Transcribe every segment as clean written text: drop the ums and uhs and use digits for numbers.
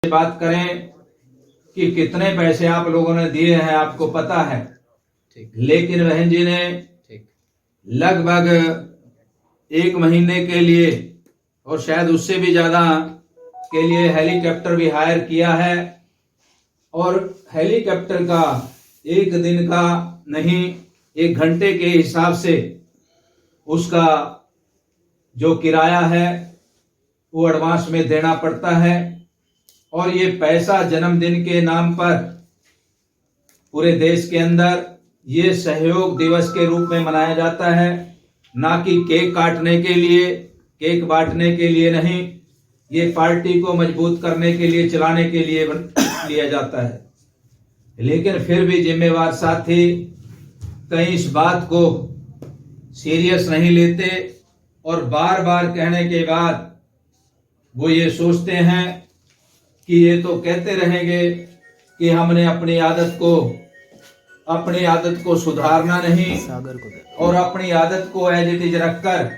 बात करें कि कितने पैसे आप लोगों ने दिए हैं आपको पता है, लेकिन बहन जी ने लगभग 1 महीने के लिए और शायद उससे भी ज्यादा के लिए हेलीकॉप्टर भी हायर किया है। और हेलीकॉप्टर का 1 दिन का नहीं, 1 घंटे के हिसाब से उसका जो किराया है वो एडवांस में देना पड़ता है। और ये पैसा जन्मदिन के नाम पर पूरे देश के अंदर ये सहयोग दिवस के रूप में मनाया जाता है, ना कि केक काटने के लिए, केक बांटने के लिए नहीं। ये पार्टी को मजबूत करने के लिए, चलाने के लिए लिया जाता है। लेकिन फिर भी जिम्मेवार साथी कहीं इस बात को सीरियस नहीं लेते और बार बार कहने के बाद वो ये सोचते हैं कि ये तो कहते रहेंगे कि हमने अपनी आदत को सुधारना नहीं, और अपनी आदत को एज इट इज रखकर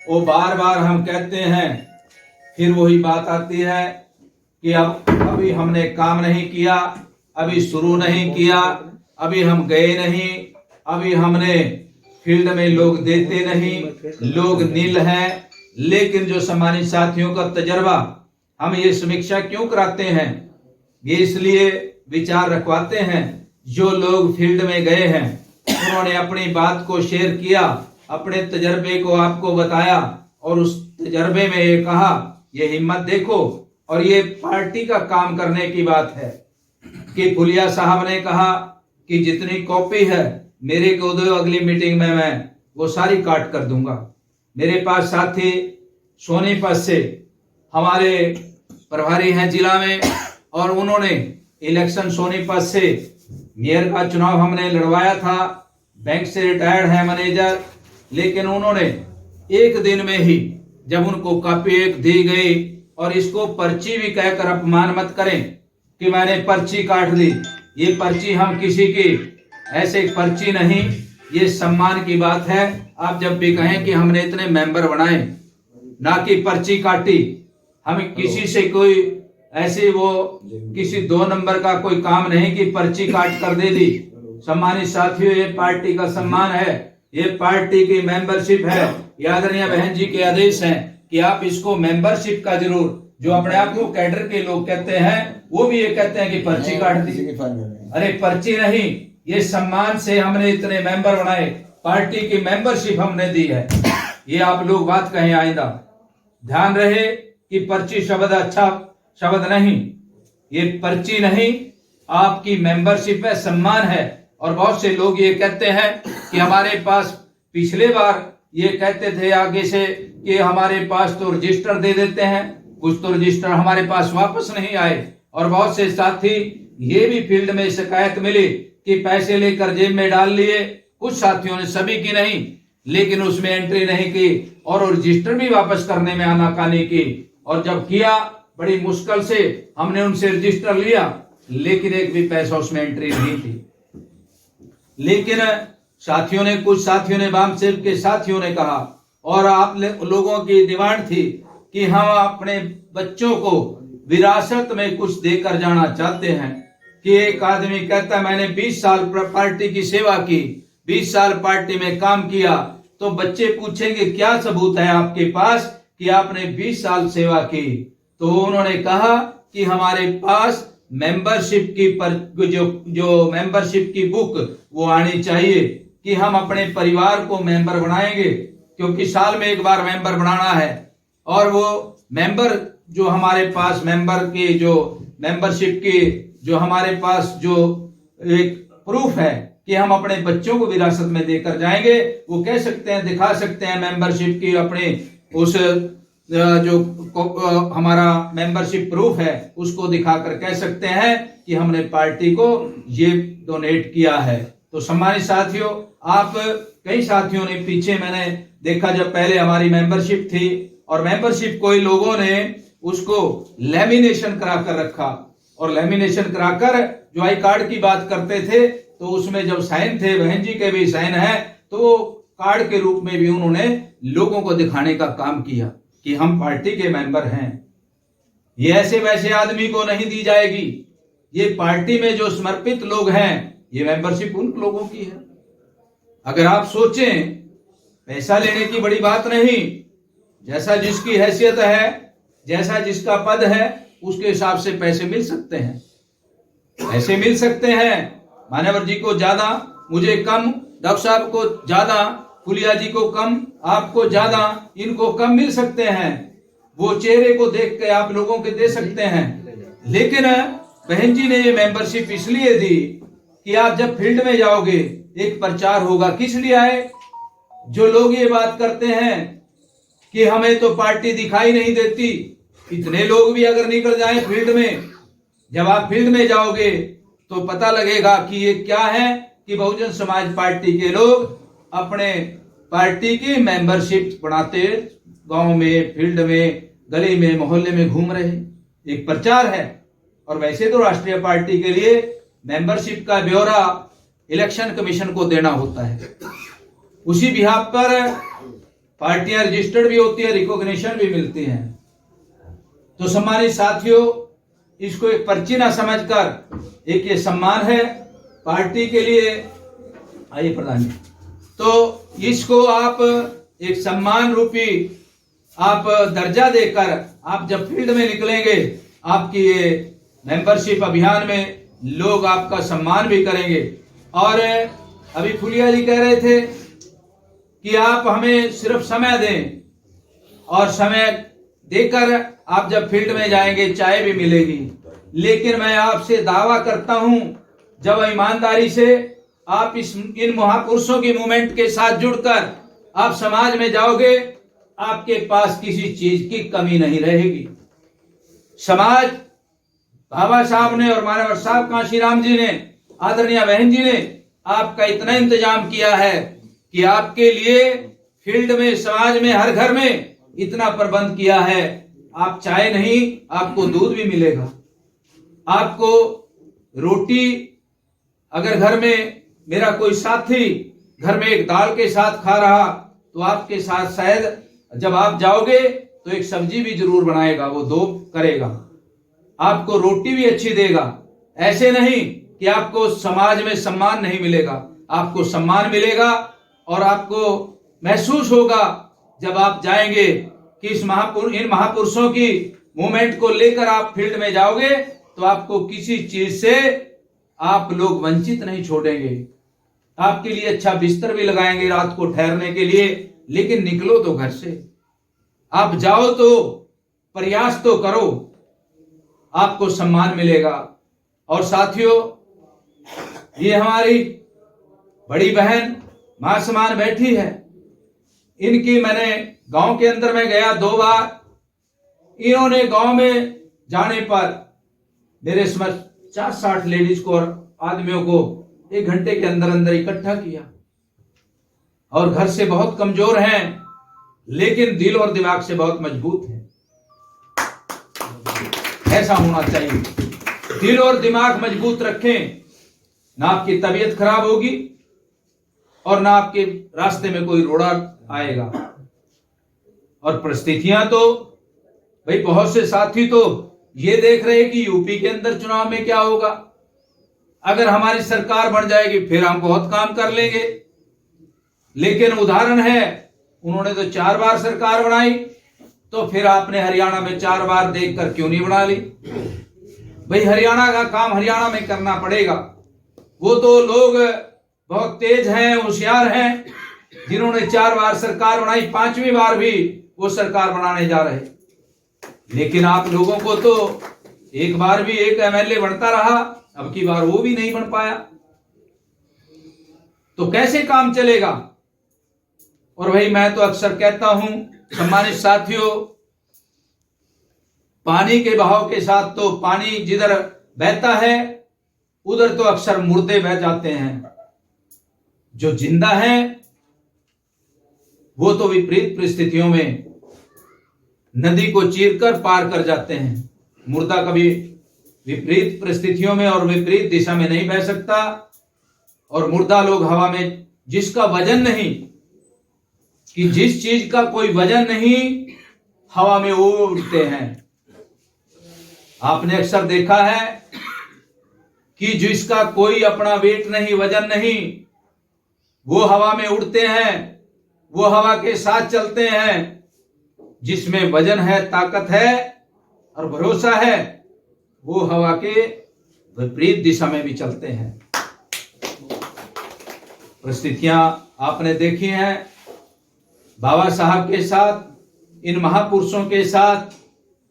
वो बार बार हम कहते हैं। फिर वही बात आती है कि अभी हमने काम नहीं किया, अभी शुरू नहीं किया, अभी हम गए नहीं, अभी हमने फील्ड में लोग देते नहीं, लोग नील हैं। लेकिन जो सम्मानित साथियों का तजर्बा, हम ये समीक्षा क्यों कराते हैं? ये इसलिए विचार रखवाते हैं, जो लोग फील्ड में गए हैं उन्होंने अपनी बात को शेयर किया, अपने तजर्बे को आपको बताया, और उस तजर्बे में ये कहा, ये हिम्मत देखो। और ये पार्टी का काम करने की बात है कि फुलिया साहब ने कहा कि जितनी कॉपी है मेरे को दो, अगली मीटिंग में मैं वो सारी काट कर दूंगा। मेरे पास साथी सोनीपत से हमारे प्रभारी हैं जिला में, और उन्होंने इलेक्शन सोनीपत से मेयर का चुनाव हमने लड़वाया था। बैंक से रिटायर्ड है मैनेजर, लेकिन उन्होंने 1 दिन में ही जब उनको कॉपी एक दी गई, और इसको पर्ची भी कहकर अपमान मत करें कि मैंने पर्ची काट दी। ये पर्ची हम किसी की ऐसे पर्ची नहीं, ये सम्मान की बात है। आप जब भी कहें कि हमने इतने मेंबर बनाए, ना कि पर्ची काटी। हमें किसी से कोई ऐसे वो किसी 2 नंबर का कोई काम नहीं कि पर्ची काट कर दे दी। सम्मानित साथियों, ये पार्टी का सम्मान है, ये पार्टी की मेंबरशिप है। आदरणीय बहन जी के आदेश हैं कि आप इसको मेंबरशिप का जरूर, जो अपने आप को कैडर के लोग कहते हैं वो भी ये कहते हैं कि पर्ची काट दी। अरे पर्ची नहीं, ये सम्मान से हमने इतने मेंबर बनाए, पार्टी की मेंबरशिप हमने दी है। ये आप लोग बात कहें आइंदा, ध्यान रहे कि पर्ची शब्द अच्छा शब्द नहीं, ये पर्ची नहीं, आपकी मेंबरशिप है, सम्मान है। और बहुत से लोग ये कहते हैं कि हमारे पास पिछले बार ये कहते थे आगे से कि हमारे पास तो रजिस्टर दे देते हैं, कुछ तो रजिस्टर हमारे पास वापस नहीं आए। और बहुत से साथी ये भी फील्ड में शिकायत मिली कि पैसे लेकर जेब में डाल लिए। कुछ साथियों ने, सभी की नहीं, लेकिन उसमें एंट्री नहीं की और रजिस्टर भी वापस करने में आनाकानी की। और जब किया, बड़ी मुश्किल से हमने उनसे रजिस्टर लिया, लेकिन एक भी पैसा उसमें एंट्री नहीं थी। लेकिन साथियों ने, कुछ साथियों ने, वाम सेव के साथियों ने कहा, और आप लोगों की डिमांड थी कि हम अपने बच्चों को विरासत में कुछ देकर जाना चाहते हैं। कि एक आदमी कहता है मैंने 20 साल पार्टी की सेवा की, 20 साल पार्टी में काम किया, तो बच्चे पूछेंगे क्या सबूत है आपके पास कि आपने 20 साल सेवा की? तो उन्होंने कहा कि हमारे पास मेंबरशिप की जो मेंबरशिप की बुक वो आनी चाहिए, कि हम अपने परिवार को मेंबर बनाएंगे, क्योंकि साल में 1 बार मेंबर बनाना है। और वो मेंबर जो हमारे पास मेंबर की जो मेंबरशिप की जो हमारे पास जो एक प्रूफ है कि हम अपने बच्चों को विरासत में देकर जाएंगे, वो कह सकते हैं, दिखा सकते हैं मेंबरशिप की अपने उस जो हमारा मेंबरशिप प्रूफ है उसको दिखाकर कह सकते हैं कि हमने पार्टी को ये डोनेट किया है। तो सम्मानित साथियों, आप कई साथियों ने पीछे मैंने देखा, जब पहले हमारी मेंबरशिप थी और मेंबरशिप कोई लोगों ने उसको लेमिनेशन करा कर रखा, और लेमिनेशन कराकर जो आई कार्ड की बात करते थे, तो उसमें जब साइन थे, बहन जी के भी साइन है, तो कार्ड के रूप में भी उन्होंने लोगों को दिखाने का काम किया कि हम पार्टी के मेंबर हैं। ये ऐसे वैसे आदमी को नहीं दी जाएगी। ये पार्टी में जो समर्पित लोग हैं, ये मेंबरशिप उन लोगों की है। अगर आप सोचें, पैसा लेने की बड़ी बात नहीं, जैसा जिसकी हैसियत है, जैसा जिसका पद है, उसके हिसाब से पैसे मिल सकते हैं, ऐसे मिल सकते हैं। मान्यवर जी को ज्यादा, मुझे कम, डॉक्टर साहब को ज्यादा, फुलिया जी को कम, आपको ज्यादा, इनको कम मिल सकते हैं। वो चेहरे को देख के आप लोगों के दे सकते हैं। लेकिन बहन जी ने ये मेंबरशिप इसलिए दी कि आप जब फील्ड में जाओगे एक प्रचार होगा। किस लिए आए? जो लोग ये बात करते हैं कि हमें तो पार्टी दिखाई नहीं देती, इतने लोग भी अगर निकल जाएं फील्ड में, जब आप फील्ड में जाओगे तो पता लगेगा कि ये क्या है कि बहुजन समाज पार्टी के लोग अपने पार्टी की मेंबरशिप बनाते गांव में, फील्ड में, गली में, मोहल्ले में घूम रहे। एक प्रचार है। और वैसे तो राष्ट्रीय पार्टी के लिए मेंबरशिप का ब्यौरा इलेक्शन कमीशन को देना होता है। उसी बिहाफ पर पार्टियां रजिस्टर्ड भी होती है, रिकॉग्निशन भी मिलती है। तो सम्मानित साथियों, इसको एक पर्ची ना समझकर एक ये सम्मान है पार्टी के लिए। आइए प्रधान जी, तो इसको आप एक सम्मान रूपी आप दर्जा देकर आप जब फील्ड में निकलेंगे, आपकी ये मेंबरशिप अभियान में लोग आपका सम्मान भी करेंगे। और अभी फुलिया जी कह रहे थे कि आप हमें सिर्फ समय दें, और समय देकर आप जब फील्ड में जाएंगे चाय भी मिलेगी। लेकिन मैं आपसे दावा करता हूं, जब ईमानदारी से आप इन महापुरुषों की मूवमेंट के साथ जुड़कर आप समाज में जाओगे, आपके पास किसी चीज की कमी नहीं रहेगी। समाज, बाबा साहब ने और मानव साहब कांशीराम जी ने, आदरणीय बहन जी ने आपका इतना इंतजाम किया है कि आपके लिए फील्ड में, समाज में, हर घर में इतना प्रबंध किया है। आप चाय नहीं, आपको दूध भी मिलेगा, आपको रोटी। अगर घर में मेरा कोई साथी घर में एक दाल के साथ खा रहा, तो आपके साथ शायद जब आप जाओगे तो एक सब्जी भी जरूर बनाएगा, वो दो करेगा, आपको रोटी भी अच्छी देगा। ऐसे नहीं कि आपको समाज में सम्मान नहीं मिलेगा, आपको सम्मान मिलेगा। और आपको महसूस होगा जब आप जाएंगे कि इन महापुरुषों की मूवमेंट को लेकर आप फील्ड में जाओगे, तो आपको किसी चीज से आप लोग वंचित नहीं छोड़ेंगे। आपके लिए अच्छा बिस्तर भी लगाएंगे रात को ठहरने के लिए। लेकिन निकलो तो घर से, आप जाओ तो प्रयास तो करो, आपको सम्मान मिलेगा। और साथियों, ये हमारी बड़ी बहन मां समान बैठी है, इनकी मैंने गांव के अंदर में गया 2 बार। इन्होंने गांव में जाने पर मेरे समझ 50-60 लेडीज को और आदमियों को 1 घंटे के अंदर अंदर इकट्ठा किया। और घर से बहुत कमजोर हैं, लेकिन दिल और दिमाग से बहुत मजबूत हैं। ऐसा होना चाहिए, दिल और दिमाग मजबूत रखें, ना आपकी तबीयत खराब होगी और ना आपके रास्ते में कोई रोड़ा आएगा। और परिस्थितियां तो भाई, बहुत से साथी तो ये देख रहे हैं कि यूपी के अंदर चुनाव में क्या होगा। अगर हमारी सरकार बन जाएगी फिर हम बहुत काम कर लेंगे। लेकिन उदाहरण है, उन्होंने तो 4 बार सरकार बनाई, तो फिर आपने हरियाणा में 4 बार देखकर क्यों नहीं बना ली? भाई, हरियाणा का काम हरियाणा में करना पड़ेगा। वो तो लोग बहुत तेज हैं, होशियार हैं, जिन्होंने 4 बार सरकार बनाई, 5वीं बार भी वो सरकार बनाने जा रहे। लेकिन आप लोगों को तो एक बार भी एक एमएलए बनता रहा, अब की बार वो भी नहीं बन पाया, तो कैसे काम चलेगा? और भाई, मैं तो अक्सर कहता हूं सम्मानित साथियों, पानी के बहाव के साथ तो पानी जिधर बहता है उधर तो अक्सर मुर्दे बह जाते हैं। जो जिंदा हैं वो तो विपरीत परिस्थितियों में नदी को चीरकर पार कर जाते हैं। मुर्दा कभी विपरीत परिस्थितियों में और विपरीत दिशा में नहीं बह सकता। और मुर्दा लोग हवा में, जिसका वजन नहीं, कि जिस चीज का कोई वजन नहीं, हवा में वो उड़ते हैं। आपने अक्सर देखा है कि जिसका कोई अपना वेट नहीं, वजन नहीं, वो हवा में उड़ते हैं, वो हवा के साथ चलते हैं। जिसमें वजन है, ताकत है और भरोसा है, वो हवा के विपरीत दिशा में भी चलते हैं। परिस्थितियां आपने देखी हैं बाबा साहब के साथ, इन महापुरुषों के साथ,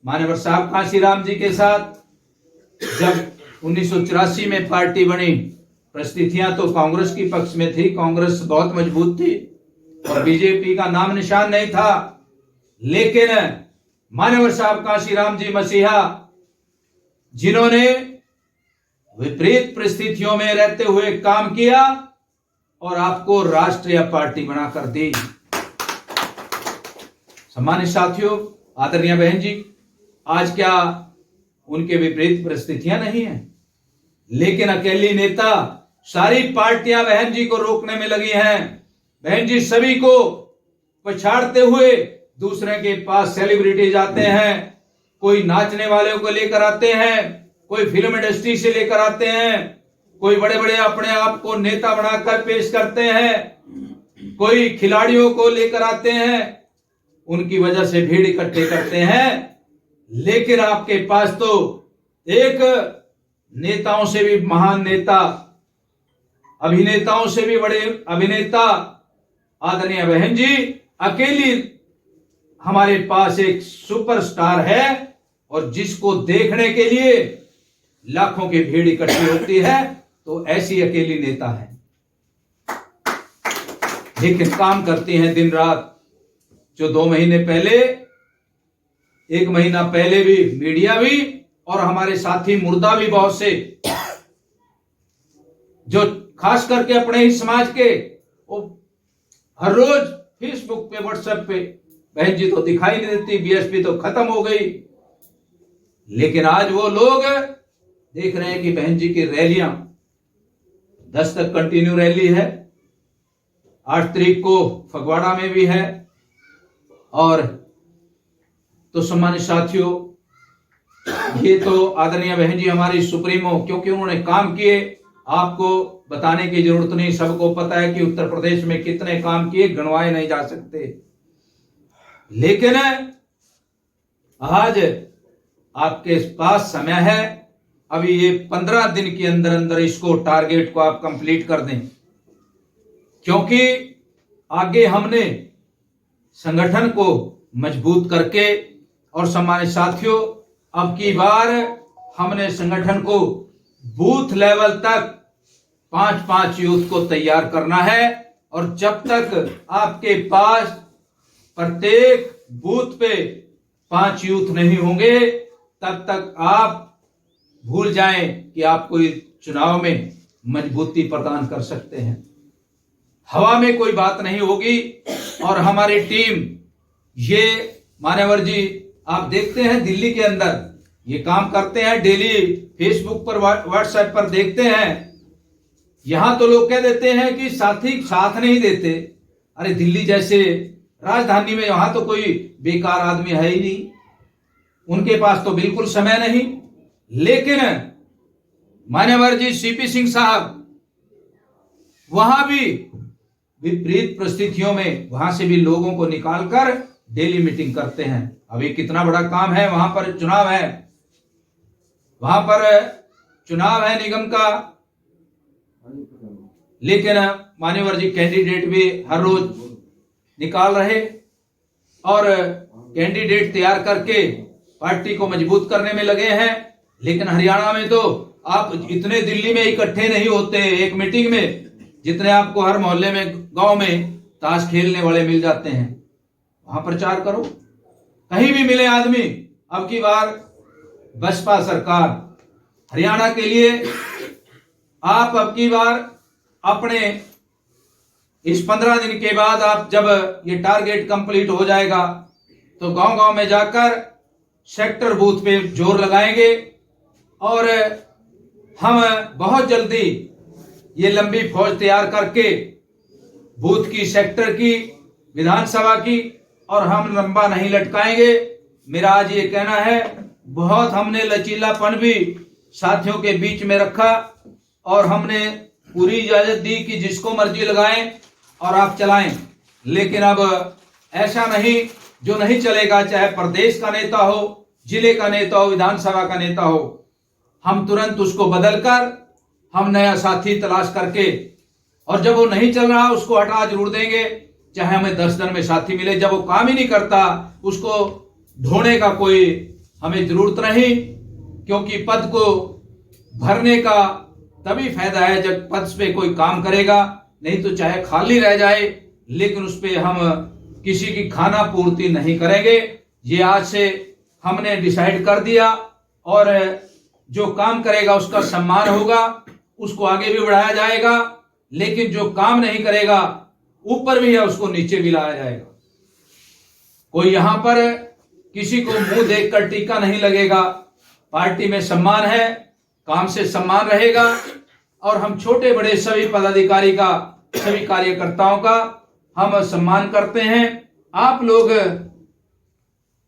मान्यवर साहब कांशीराम जी के साथ। जब 1984 में पार्टी बनी, परिस्थितियां तो कांग्रेस की पक्ष में थी, कांग्रेस बहुत मजबूत थी और बीजेपी का नाम निशान नहीं था। लेकिन मान्यवर साहब कांशीराम जी मसीहा, जिन्होंने विपरीत परिस्थितियों में रहते हुए काम किया और आपको राष्ट्रीय पार्टी बनाकर दी। सम्मानित साथियों, आदरणीय बहन जी, आज क्या उनके विपरीत परिस्थितियां नहीं है? लेकिन अकेली नेता सारी पार्टियां बहन जी को रोकने में लगी हैं। बहन जी सभी को पछाड़ते हुए दूसरे के पास सेलिब्रिटी जाते हैं, कोई नाचने वाले को लेकर आते हैं, कोई फिल्म इंडस्ट्री से लेकर आते हैं, कोई बड़े बड़े अपने आप को नेता बनाकर पेश करते हैं, कोई खिलाड़ियों को लेकर आते हैं, उनकी वजह से भीड़ इकट्ठे करते हैं। लेकिन आपके पास तो एक नेताओं से भी महान नेता, अभिनेताओं से भी बड़े अभिनेता, आदरणीय बहन जी, अकेली हमारे पास एक सुपरस्टार है और जिसको देखने के लिए लाखों की भीड़ इकट्ठी होती है, तो ऐसी अकेली नेता है। लेकिन काम करती हैं दिन रात। जो 2 महीने पहले, 1 महीना पहले भी मीडिया भी और हमारे साथी मुर्दा भी बहुत से, जो खास करके अपने ही समाज के, वो हर रोज फेसबुक पे, व्हाट्सएप पे, बहन जी तो दिखाई नहीं देती, बीएसपी तो खत्म हो गई। लेकिन आज वो लोग देख रहे हैं कि बहन जी की रैलियां 10 तक कंटिन्यू रैली है, 8 तारीख को फगवाड़ा में भी है। और तो सम्मानित साथियों, ये तो आदरणीय बहन जी हमारी सुप्रीमो, क्योंकि उन्होंने काम किए, आपको बताने की जरूरत नहीं, सबको पता है कि उत्तर प्रदेश में कितने काम किए, गणवाए नहीं जा सकते। लेकिन आज आपके पास समय है, अभी ये 15 दिन के अंदर अंदर इसको, टारगेट को आप कंप्लीट कर दें, क्योंकि आगे हमने संगठन को मजबूत करके, और सम्मानित साथियों, अब की बार हमने संगठन को बूथ लेवल तक 5-5 यूथ को तैयार करना है। और जब तक आपके पास प्रत्येक बूथ पे 5 यूथ नहीं होंगे, तब तक आप भूल जाएं कि आप कोई चुनाव में मजबूती प्रदान कर सकते हैं। हवा में कोई बात नहीं होगी। और हमारी टीम, ये मान्यवर जी आप देखते हैं दिल्ली के अंदर ये काम करते हैं, डेली फेसबुक पर, व्हाट्सएप पर देखते हैं। यहां तो लोग कह देते हैं कि साथी साथ नहीं देते। अरे दिल्ली जैसे राजधानी में वहां तो कोई बेकार आदमी है ही नहीं, उनके पास तो बिल्कुल समय नहीं। लेकिन मान्यवर जी सीपी सिंह साहब वहां भी विपरीत परिस्थितियों में वहां से भी लोगों को निकालकर डेली मीटिंग करते हैं। अभी कितना बड़ा काम है, वहां पर चुनाव है, वहां पर चुनाव है निगम का। लेकिन मान्यवर जी कैंडिडेट भी हर रोज निकाल रहे और कैंडिडेट तैयार करके पार्टी को मजबूत करने में लगे हैं। लेकिन हरियाणा में तो आप इतने दिल्ली में इकट्ठे नहीं होते एक मीटिंग में, जितने आपको हर मोहल्ले में, गांव में ताश खेलने वाले मिल जाते हैं। वहां प्रचार करो, कहीं भी मिले आदमी। अब की बार बसपा सरकार हरियाणा के लिए, आप अब की बार अपने इस 15 दिन के बाद, आप जब ये टारगेट कंप्लीट हो जाएगा, तो गांव गांव में जाकर सेक्टर बूथ पे जोर लगाएंगे। और हम बहुत जल्दी ये लंबी फौज तैयार करके बूथ की, सेक्टर की, विधानसभा की, और हम लंबा नहीं लटकाएंगे। मेरा आज ये कहना है बहुत हमने लचीलापन भी साथियों के बीच में रखा और हमने पूरी इजाजत दी कि जिसको मर्जी लगाएं और आप चलाएं। लेकिन अब ऐसा नहीं, जो नहीं चलेगा, चाहे प्रदेश का नेता हो, जिले का नेता हो, विधानसभा का नेता हो, हम तुरंत उसको बदलकर हम नया साथी तलाश करके, और जब वो नहीं चल रहा उसको हटा जरूर देंगे, चाहे हमें 10 दिन में साथी मिले। जब वो काम ही नहीं करता उसको ढोने का कोई हमें जरूरत नहीं, क्योंकि पद को भरने का तभी फायदा है जब पद पे कोई काम करेगा, नहीं तो चाहे खाली रह जाए लेकिन उस पे हम किसी की खाना पूर्ति नहीं करेंगे। ये आज से हमने डिसाइड कर दिया, और जो काम करेगा उसका सम्मान होगा, उसको आगे भी बढ़ाया जाएगा, लेकिन जो काम नहीं करेगा ऊपर भी है उसको नीचे भी लाया जाएगा। कोई यहां पर किसी को मुंह देखकर टीका नहीं लगेगा। पार्टी में सम्मान है, काम से सम्मान रहेगा, और हम छोटे बड़े सभी पदाधिकारी का, सभी कार्यकर्ताओं का हम सम्मान करते हैं। आप लोग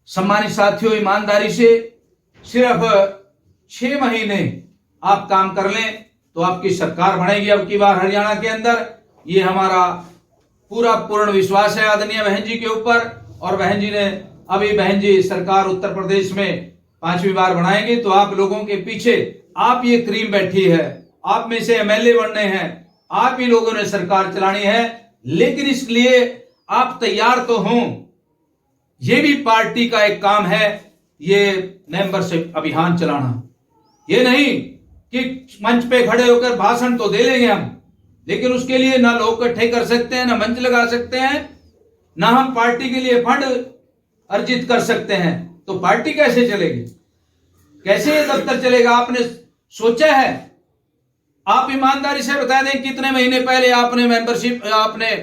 सम्मानित साथियों, ईमानदारी से सिर्फ 6 महीने आप काम कर लें तो आपकी सरकार बनेगी अब की बार हरियाणा के अंदर। ये हमारा पूरा पूर्ण विश्वास है आदरणीय बहन जी के ऊपर, और बहन जी ने अभी बहन जी सरकार उत्तर प्रदेश में 5वीं बार बनाएंगे तो आप लोगों के पीछे आप ये क्रीम बैठी है, आप में से एमएलए बनने हैं, आप ही लोगों ने सरकार चलानी है, लेकिन इसलिए आप तैयार तो हों। ये भी पार्टी का एक काम है, ये मेंबरशिप अभियान चलाना। ये नहीं कि मंच पे खड़े होकर भाषण तो दे लेंगे हम, लेकिन उसके लिए ना लोग इकट्ठे कर सकते हैं, ना मंच लगा सकते हैं, ना हम पार्टी के लिए फंड अर्जित कर सकते हैं। तो पार्टी कैसे चलेगी, कैसे ये दफ्तर चलेगा? आपने सोचा है? आप ईमानदारी से बता दें कितने महीने पहले आपने मेंबरशिप, आपने